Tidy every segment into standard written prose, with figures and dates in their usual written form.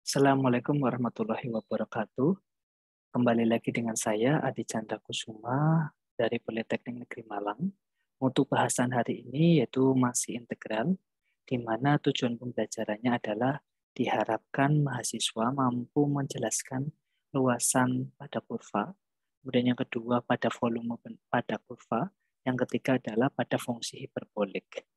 Assalamualaikum warahmatullahi wabarakatuh. Kembali lagi dengan saya Adi Chandra Kusuma dari Politeknik Negeri Malang. Untuk bahasan hari ini yaitu masih integral, di mana tujuan pembelajarannya adalah diharapkan mahasiswa mampu menjelaskan luasan pada kurva, kemudian yang kedua pada volume pada kurva, yang ketiga adalah pada fungsi hiperbolik.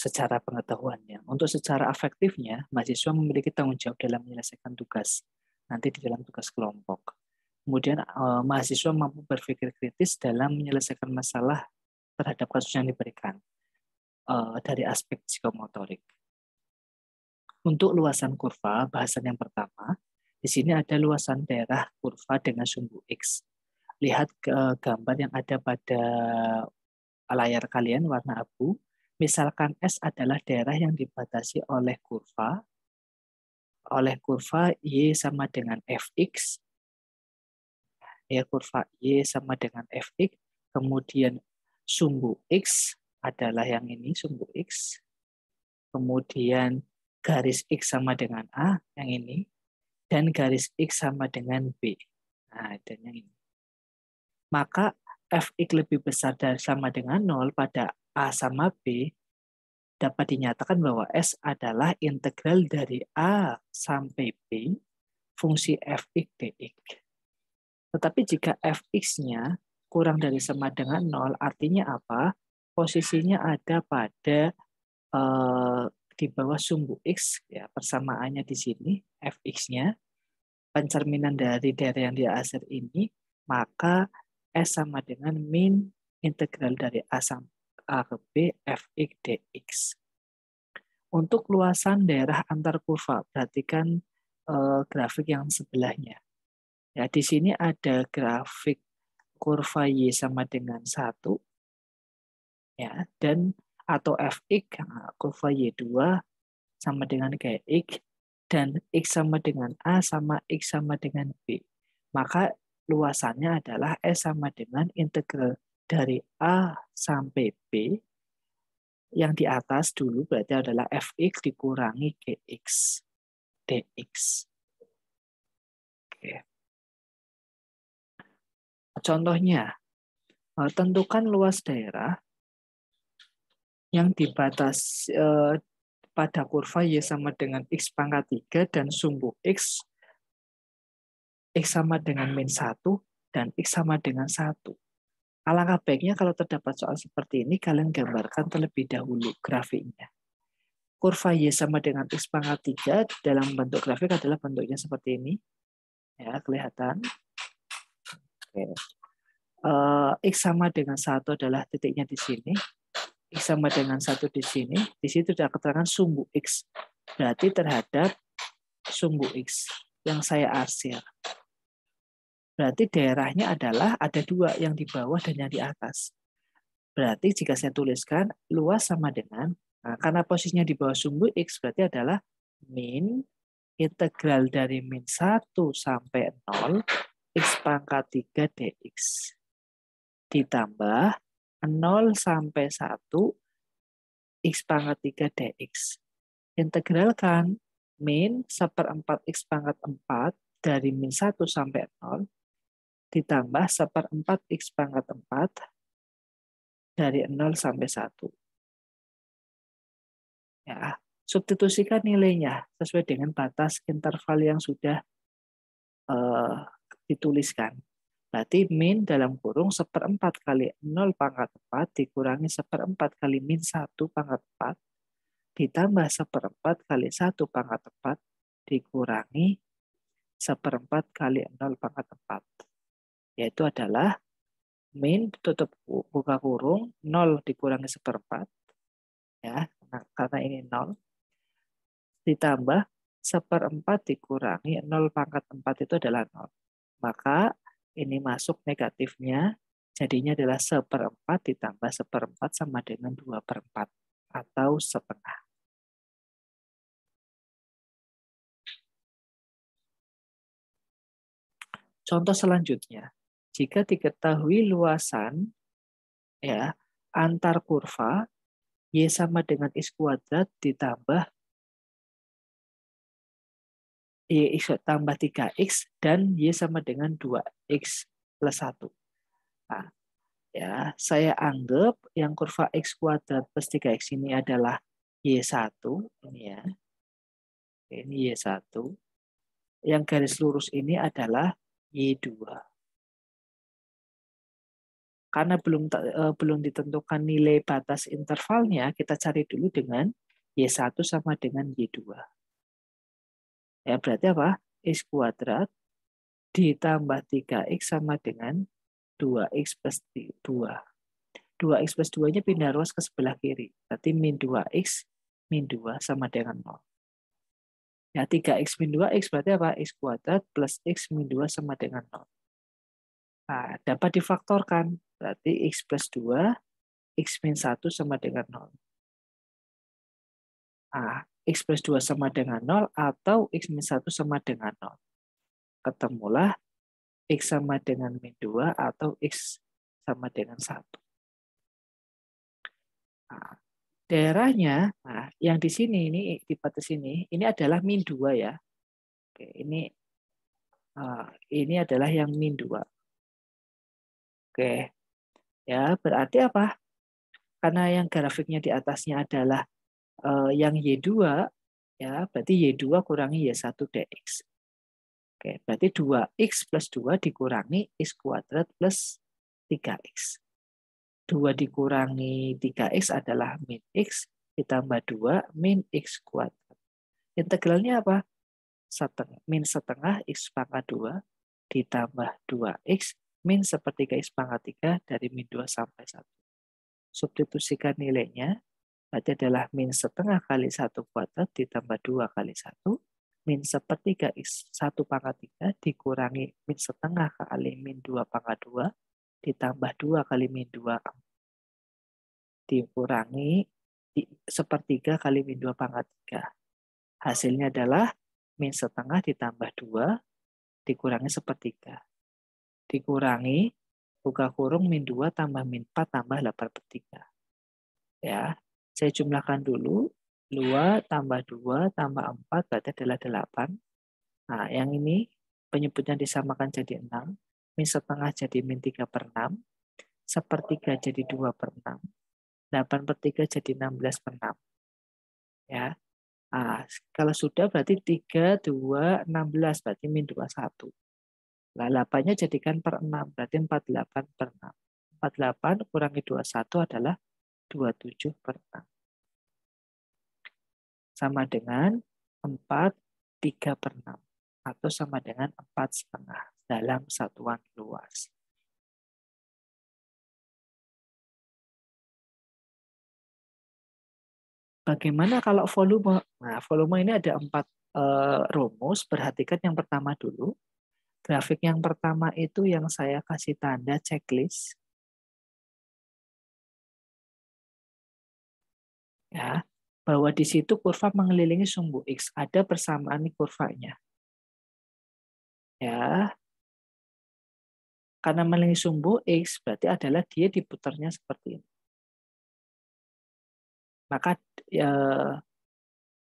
Secara pengetahuannya. Untuk secara afektifnya, mahasiswa memiliki tanggung jawab dalam menyelesaikan tugas, nanti di dalam tugas kelompok. Kemudian mahasiswa mampu berpikir kritis dalam menyelesaikan masalah terhadap kasus yang diberikan dari aspek psikomotorik. Untuk luasan kurva, bahasan yang pertama, di sini ada luasan daerah kurva dengan sumbu X. Lihat gambar yang ada pada layar kalian warna abu. Misalkan S adalah daerah yang dibatasi oleh kurva Y sama dengan Fx, ya kurva Y sama dengan Fx, kemudian sumbu X adalah yang ini, sumbu X, kemudian garis X sama dengan A, yang ini, dan garis X sama dengan B. Nah, dan yang ini. Maka Fx lebih besar dari sama dengan 0 pada A sama B, dapat dinyatakan bahwa S adalah integral dari A sampai B fungsi Fx dx. Tetapi jika Fx-nya kurang dari sama dengan 0, artinya apa? Posisinya ada pada di bawah sumbu X, ya, persamaannya di sini, Fx-nya, pencerminan dari daerah yang diaser ini, maka S sama dengan min integral dari A ke B Fx dx. Untuk luasan daerah antar kurva, perhatikan grafik yang sebelahnya. Ya, di sini ada grafik kurva Y sama dengan 1, ya, dan atau Fx, kurva Y2 sama dengan kayak X, dan X sama dengan A sama X sama dengan B. Maka luasannya adalah S sama dengan integral dari A sampai B, yang di atas dulu berarti adalah Fx dikurangi Gx dx. Oke. Contohnya, tentukan luas daerah yang dibatasi pada kurva Y sama dengan X pangkat 3 dan sumbu X sama dengan min 1 dan X sama dengan 1. Alangkah baiknya kalau terdapat soal seperti ini, kalian gambarkan terlebih dahulu grafiknya. Kurva Y sama dengan X pangkat 3 dalam bentuk grafik adalah bentuknya seperti ini. Ya, kelihatan. Oke. X sama dengan 1 adalah titiknya di sini. X sama dengan 1 di sini. Di situ ada keterangan sumbu X. Berarti terhadap sumbu X yang saya arsir. Berarti daerahnya adalah ada dua, yang di bawah dan yang di atas. Berarti jika saya tuliskan luas sama dengan, nah, karena posisinya di bawah sumbu X, berarti adalah min integral dari min 1 sampai 0 X pangkat 3 dx. Ditambah 0 sampai 1 X pangkat 3 dx. Integralkan min 1/4 X pangkat 4 dari min 1 sampai 0 ditambah 1/4 X pangkat 4 dari 0 sampai 1. Ya, substitusikan nilainya sesuai dengan batas interval yang sudah dituliskan. Berarti min dalam kurung 1/4 kali 0 pangkat 4 dikurangi 1/4 kali min 1 pangkat 4 ditambah 1/4 kali 1 pangkat 4 dikurangi 1/4 kali 0 pangkat 4. Yaitu adalah min tutup buka kurung 0 dikurangi 1/4, ya, karena ini 0, ditambah 1/4 dikurangi 0 pangkat 4 itu adalah 0. Maka ini masuk negatifnya, jadinya adalah 1/4 ditambah 1/4 sama dengan 2/4 atau setengah. Contoh selanjutnya, jika diketahui luasan, ya, antar kurva Y sama dengan X kuadrat ditambah YX tambah 3X dan Y sama dengan 2X plus 1. Nah, ya, saya anggap yang kurva X kuadrat plus 3X ini adalah Y1. Ini ya. Ini Y1. Yang garis lurus ini adalah Y2. Karena belum ditentukan nilai batas intervalnya, kita cari dulu dengan Y1 sama dengan Y2. Ya, berarti apa? X kuadrat ditambah 3X sama dengan 2X plus 2. 2X plus 2-nya pindah ruas ke sebelah kiri. Berarti min 2X min 2 sama dengan 0. Ya, 3X min 2X berarti apa? X kuadrat plus X min 2 sama dengan 0. Nah, dapat difaktorkan. Berarti X plus 2, X min 1 sama dengan 0. Nah, X plus 2 sama dengan 0 atau X min 1 sama dengan 0. Ketemulah X sama dengan min 2 atau X sama dengan 1. Nah, daerahnya, nah, yang di sini, di batas ini adalah min 2 ya. Oke, ini adalah yang min 2. Oke, ya berarti apa? Karena yang grafiknya di atasnya adalah yang Y2, ya berarti Y2 kurangi Y1 dx. Oke, berarti 2x plus 2 dikurangi x kuadrat plus 3x. 2 dikurangi 3x adalah min x, ditambah 2 min x kuadrat. Integralnya apa? Min setengah x pangkat 2 ditambah 2x min sepertiga x pangkat 3 dari min 2 sampai 1. Substitusikan nilainya, berarti adalah min setengah kali 1 kuadrat ditambah 2 kali 1, min sepertiga x 1 pangkat 3 dikurangi min setengah kali min 2 pangkat 2 ditambah 2 kali min 2 dikurangi sepertiga kali min 2 pangkat 3. Hasilnya adalah min setengah ditambah 2 dikurangi sepertiga. Dikurangi, buka kurung min 2 tambah min 4 tambah 8/3. Ya, saya jumlahkan dulu. 2 tambah 2 tambah 4 berarti adalah 8. Nah, yang ini penyebutnya disamakan jadi 6. Min setengah jadi min 3/6. Sepertiga jadi 2/6. 8/3 jadi 16/6. Ya. Nah, kalau sudah berarti 3, 2, 16. Berarti min 21. Nah, 8-nya jadikan per 6. Berarti 48/6. 48 kurangi 21 adalah 27/6. Sama dengan 4, 3/6. Atau sama dengan 4,5 dalam satuan luas. Bagaimana kalau volume? Nah, volume ini ada 4 rumus. Perhatikan yang pertama dulu. Grafik yang pertama itu yang saya kasih tanda checklist. Ya, bahwa di situ kurva mengelilingi sumbu X. Ada persamaan nih kurvanya. Ya, karena mengelilingi sumbu X, berarti adalah dia diputarnya seperti ini. Maka ya,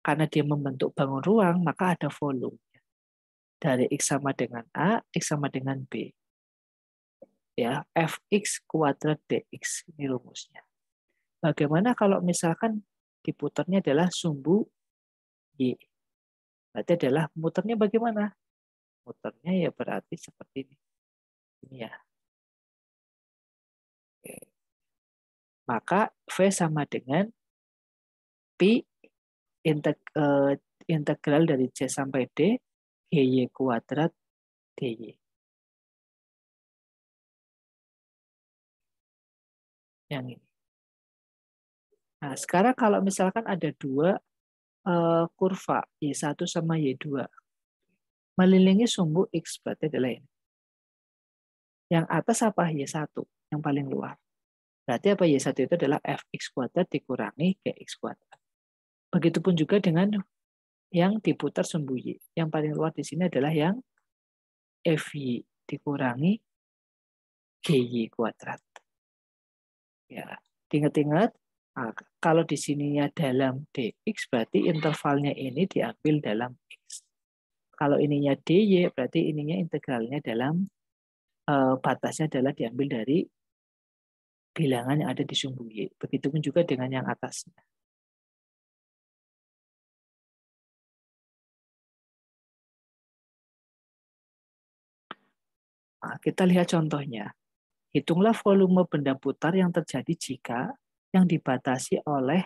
karena dia membentuk bangun ruang, maka ada volume. Dari X sama dengan A, X sama dengan B. Ya, Fx kuadrat dx, ini rumusnya. Bagaimana kalau misalkan diputarnya adalah sumbu Y? Berarti adalah muternya bagaimana? Muternya ya berarti seperti ini. Ini ya. Oke. Maka V sama dengan Pi integral dari C sampai D, GY kuadrat DY. Yang ini. Nah, sekarang kalau misalkan ada dua kurva, Y1 sama Y2, melilingi sumbu X, berarti adalah ini. Yang atas apa? Y1, yang paling luar. Berarti apa? Y1 itu adalah Fx kuadrat dikurangi Gx kuadrat. Begitupun juga dengan yang diputar sumbu Y. Yang paling luar di sini adalah yang Fy dikurangi Gy kuadrat. Ya, ingat-ingat, nah, kalau di sininya dalam dx, berarti intervalnya ini diambil dalam x. Kalau ininya dy, berarti ininya integralnya dalam batasnya adalah diambil dari bilangan yang ada di sumbu y. Begitupun juga dengan yang atasnya. Nah, kita lihat contohnya. Hitunglah volume benda putar yang terjadi jika yang dibatasi oleh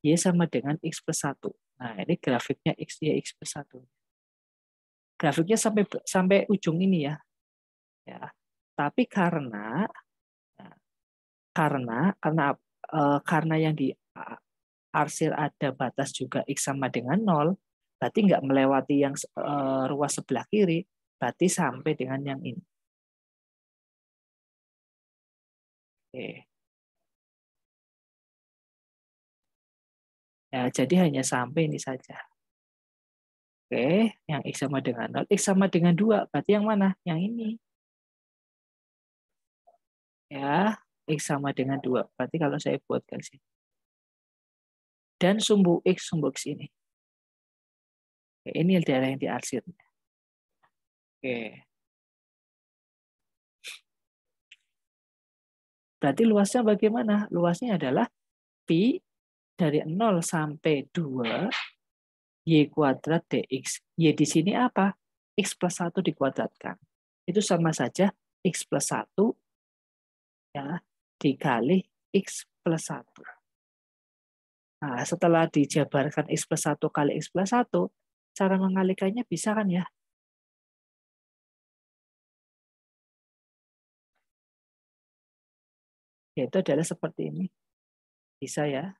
y sama dengan x plus 1. Nah, ini grafiknya x, y, x plus 1. Grafiknya sampai ujung ini ya. Tapi karena yang di arsir ada batas juga x sama dengan 0, berarti nggak melewati yang ruas sebelah kiri, berarti sampai dengan yang ini. Oke. Ya, jadi hanya sampai ini saja. Oke, yang x sama dengan 0, x sama dengan 2, berarti yang mana? Yang ini. Ya, x sama dengan 2. Berarti kalau saya buatkan sini. Dan sumbu x ini. Oke, ini daerah yang diarsir. Oke. Berarti luasnya bagaimana? Luasnya adalah pi dari 0 sampai 2 y kuadrat dx. Y di sini apa? X plus 1 dikuadratkan. Itu sama saja x plus 1 ya, dikali x plus 1. Nah, setelah dijabarkan x plus 1 kali x plus 1, cara mengalikannya bisa kan ya? Yaitu adalah seperti ini. Bisa ya.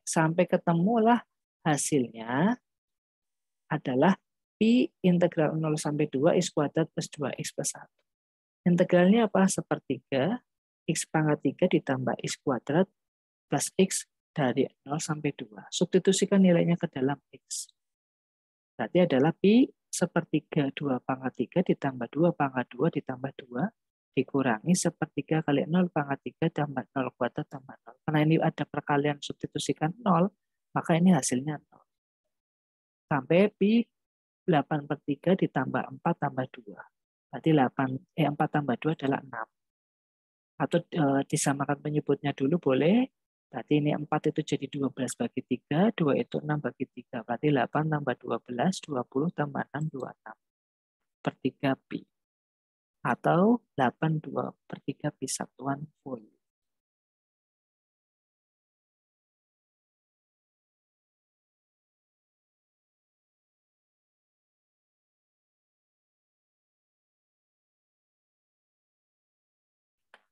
Sampai ketemulah hasilnya adalah pi integral 0 sampai 2 x kuadrat plus 2x plus 1. Integralnya apa? Sepertiga x pangkat 3 ditambah x kuadrat plus x dari 0 sampai 2. Substitusikan nilainya ke dalam x. Berarti adalah pi sepertiga 2 pangkat 3 ditambah 2 pangkat 2 ditambah 2 dikurangi sepertiga kali 0 pangkat 3 tambah 0 kuadrat tambah 0. Karena ini ada perkalian substitusikan 0, maka ini hasilnya 0. Sampai pi 8/3 ditambah 4 tambah 2. Berarti 4 tambah 2 adalah 6. Atau disamakan penyebutnya dulu boleh. Berarti ini 4 itu jadi 12 bagi 3, 2 itu 6 bagi 3. Berarti 8 tambah 12, 20 tambah 6, 26 per 3 pi. Atau 82 per 3 pi satuan volume.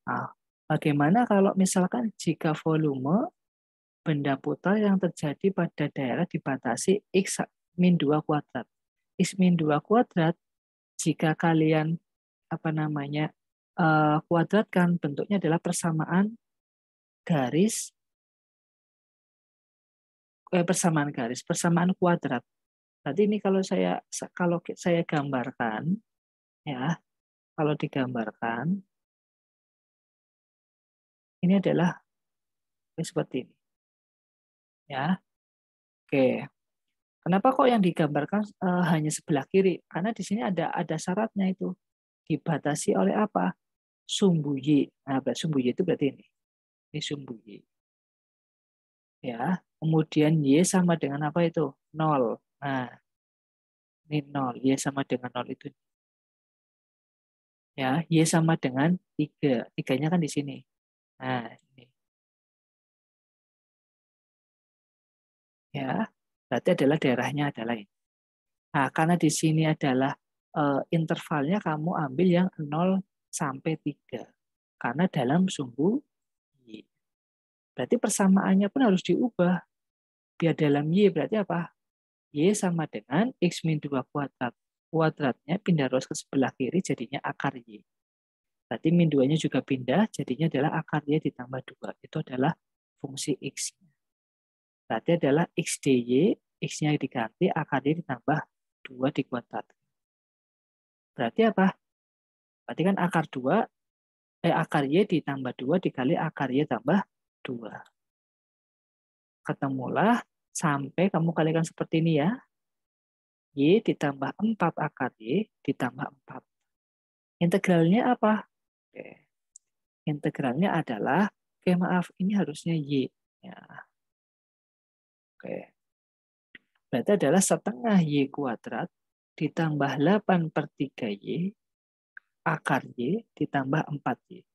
Nah, bagaimana kalau misalkan jika volume benda putar yang terjadi pada daerah dibatasi x min 2 kuadrat. X min 2 kuadrat, jika kalian kuadratkan, bentuknya adalah persamaan garis, persamaan kuadrat. Berarti ini kalau saya gambarkan, ya, kalau digambarkan, ini adalah seperti ini. Ya, oke. Kenapa kok yang digambarkan hanya sebelah kiri? Karena di sini ada syaratnya itu. Dibatasi oleh apa? Sumbu Y. Nah, sumbu Y itu berarti ini. Ini sumbu Y. Ya, kemudian Y sama dengan apa itu? 0. Nah, ini 0. Y sama dengan 0 itu. Ya, Y sama dengan 3. 3-nya kan di sini. Nah, ini. Ya, berarti adalah daerahnya adalah ini. Nah, karena di sini adalah intervalnya kamu ambil yang 0 sampai 3. Karena dalam sumbu Y. Berarti persamaannya pun harus diubah. Biar dalam Y berarti apa? Y sama dengan X min 2 kuadrat. Kuadratnya pindah ruas ke sebelah kiri jadinya akar Y. Berarti min 2-nya juga pindah, jadinya adalah akar Y ditambah 2. Itu adalah fungsi X-nya. Berarti adalah X dy, X-nya diganti, akar Y ditambah 2 dikuadratkan. Berarti apa? Berarti kan akar Y ditambah 2 dikali akar Y tambah 2. Ketemulah sampai kamu kalikan seperti ini ya. Y ditambah 4 akar Y ditambah 4. Integralnya apa? Oke. Integralnya adalah, oke maaf, ini harusnya Y. Ya. Oke. Berarti adalah setengah Y kuadrat ditambah 8/3Y akar Y ditambah 4Y.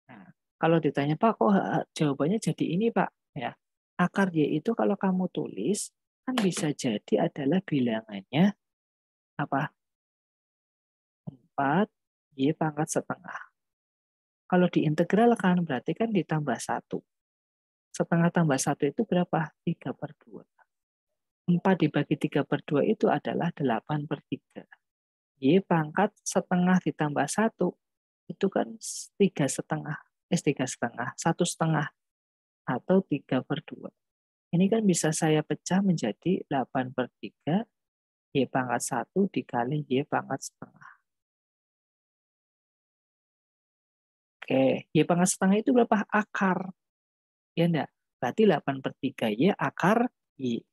Nah, kalau ditanya, Pak, kok jawabannya jadi ini, Pak? Ya, akar Y itu kalau kamu tulis, kan bisa jadi adalah bilangannya apa? 4Y pangkat setengah. Kalau diintegralkan, berarti kan ditambah 1. Setengah tambah 1 itu berapa? 3/2. 4 dibagi 3/2 itu adalah 8/3. Y pangkat setengah ditambah 1 itu kan 3,5. 3,5. 1,5 atau 3/2. Ini kan bisa saya pecah menjadi 8/3 Y pangkat 1 dikali Y pangkat setengah. Oke, Y pangkat setengah itu berapa? Akar. Ya enggak? Berarti 8/3 Y akar Y.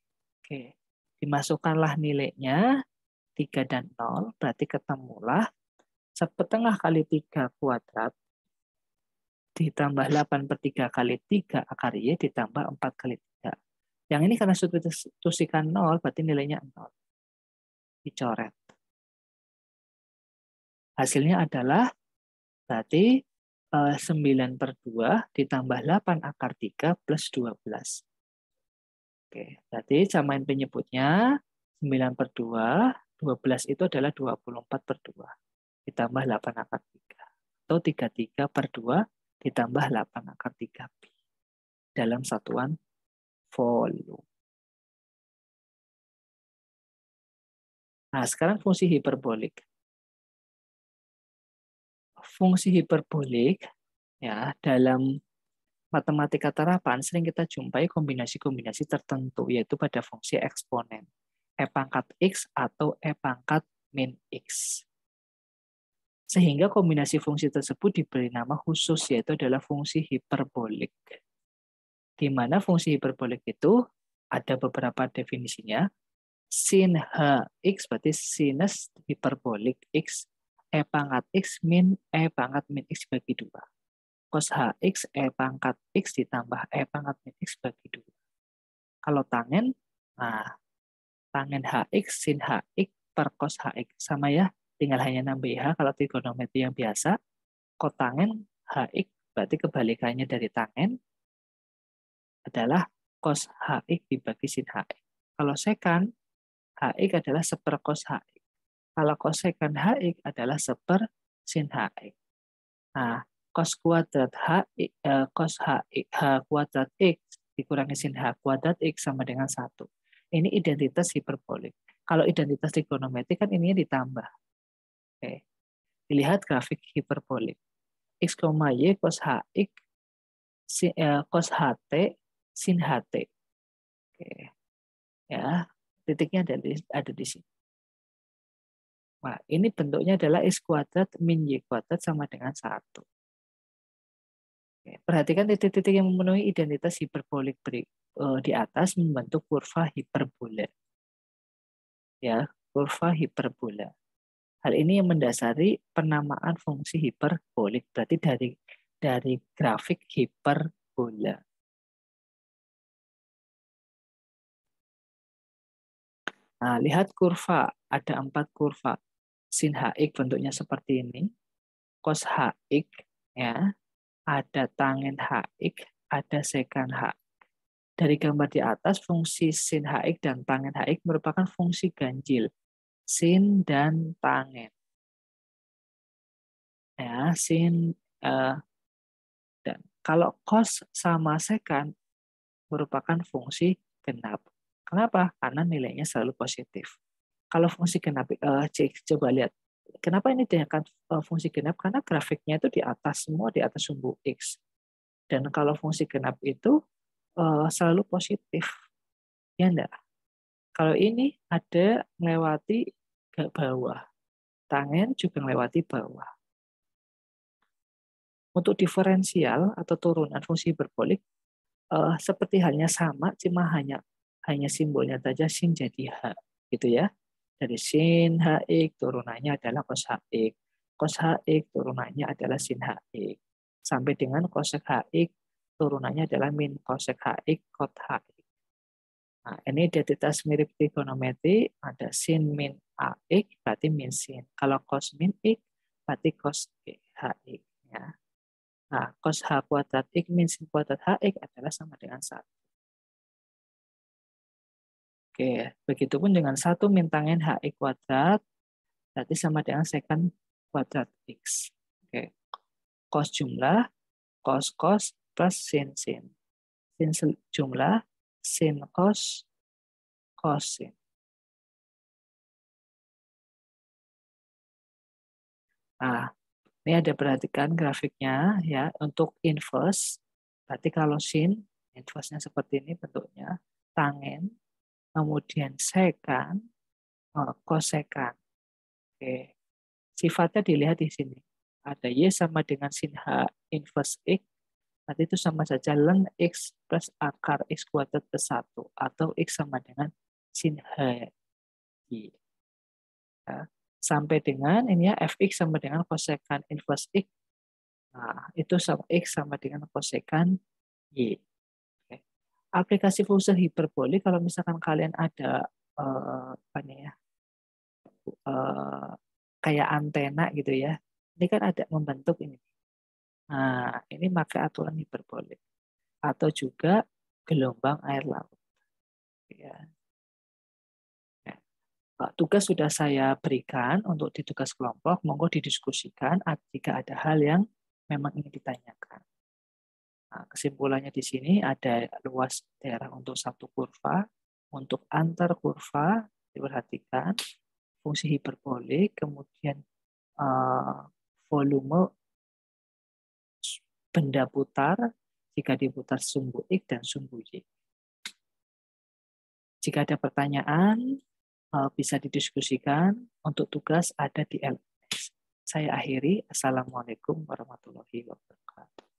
Oke, dimasukkanlah nilainya 3 dan 0, berarti ketemulah 1/2 kali 3 kuadrat ditambah 8/3 kali 3 akar Y ditambah 4 kali 3. Yang ini karena substitusikan 0, berarti nilainya 0. Dicoret. Hasilnya adalah berarti 9/2 ditambah 8 akar 3 plus 12. Oke, berarti samain penyebutnya 9/2, 12 itu adalah 24/2 ditambah 8 akar 3. Atau 33/2 ditambah 8 akar 3pi dalam satuan volume. Nah, sekarang fungsi hiperbolik. Fungsi hiperbolik ya dalam matematika terapan sering kita jumpai kombinasi-kombinasi tertentu, yaitu pada fungsi eksponen, E pangkat X atau E pangkat min X. Sehingga kombinasi fungsi tersebut diberi nama khusus, yaitu adalah fungsi hiperbolik. Di mana fungsi hiperbolik itu ada beberapa definisinya. Sin Hx berarti sinus hiperbolik X, E pangkat X min E pangkat min X bagi 2. Cos Hx E pangkat X ditambah E pangkat min X bagi 2. Kalau tangen, nah, tangen Hx sin Hx per cos Hx. Sama ya, tinggal hanya nambah H kalau trigonometri yang biasa. Kotangen Hx berarti kebalikannya dari tangen adalah cos Hx dibagi sin Hx. Kalau sekan, Hx adalah seper cos Hx. Kalau kosekan Hx adalah seper sin Hx. Nah, cos kuadrat cos H kuadrat X dikurangi sin H kuadrat X sama dengan 1. Ini identitas hiperbolik. Kalau identitas trigonometri kan ininya ditambah. Oke. Dilihat grafik hiperbolik. X, Y cos Hx cos HT sin HT. Oke. Ya, titiknya ada di sini. Nah, ini bentuknya adalah X kuadrat min Y kuadrat sama dengan 1. Perhatikan titik-titik yang memenuhi identitas hiperbolik di atas membentuk kurva hiperbola. Ya, kurva hiperbola. Hal ini yang mendasari penamaan fungsi hiperbolik. Berarti dari grafik hiperbola. Nah, lihat kurva. Ada 4 kurva. Sin Hx bentuknya seperti ini. Cos Hx, ya. Ada tangen Hx, ada sekan Hx. Dari gambar di atas, fungsi sin Hx dan tangen Hx merupakan fungsi ganjil. Sin dan tangen. Ya, sin dan kalau cos sama sekan merupakan fungsi genap. Kenapa? Karena nilainya selalu positif. Kalau fungsi genap, coba lihat. Kenapa ini dikatakan fungsi genap? Karena grafiknya itu di atas semua, di atas sumbu X. Dan kalau fungsi genap itu selalu positif. Ya enggak? Kalau ini ada melewati ke bawah. Tangen juga melewati bawah. Untuk diferensial atau turunan fungsi hiperbolik, seperti halnya sama, cuma hanya simbolnya saja sin jadi H. Gitu ya. Dari sin HX turunannya adalah cos HX. Cos HX turunannya adalah sin HX. Sampai dengan cosec HX turunannya adalah min cosec HX cot HX. Nah, ini identitas mirip trigonometri, ada sin min AX berarti min sin. Kalau cos min X berarti cos HX. Ya. Nah, cos H kuadrat X min sin kuadrat HX adalah sama dengan 1. Oke, begitupun dengan 1 min tanggen HX kuadrat, berarti sama dengan secant kuadrat X. Oke, cos jumlah, cos plus sin. Sin jumlah, sin cos sin. Nah, ini ada perhatikan grafiknya ya untuk inverse. Berarti kalau sin, inverse-nya seperti ini bentuknya, tangen, kemudian secant, kosekan. Oke. Sifatnya dilihat di sini. Ada Y sama dengan sin H inverse X, nanti itu sama saja ln X plus akar X kuadrat plus 1, atau X sama dengan sin H Y. Ya. Sampai dengan ini ya, Fx sama dengan kosekan inverse X. Nah, itu sama X sama dengan kosekan Y. Oke. Aplikasi fungsi hiperbolik, kalau misalkan kalian ada apa nih ya, kayak antena gitu ya. Ini kan ada membentuk ini. Nah, ini pakai aturan hiperbolik. Atau juga gelombang air laut. Ya. Tugas sudah saya berikan untuk di tugas kelompok, monggo didiskusikan jika ada hal yang memang ingin ditanyakan. Nah, kesimpulannya di sini ada luas daerah untuk satu kurva, untuk antar kurva diperhatikan, fungsi hiperbolik, kemudian volume benda putar jika diputar sumbu X dan sumbu Y. Jika ada pertanyaan, bisa didiskusikan. Untuk tugas ada di LMS. Saya akhiri. Assalamualaikum warahmatullahi wabarakatuh.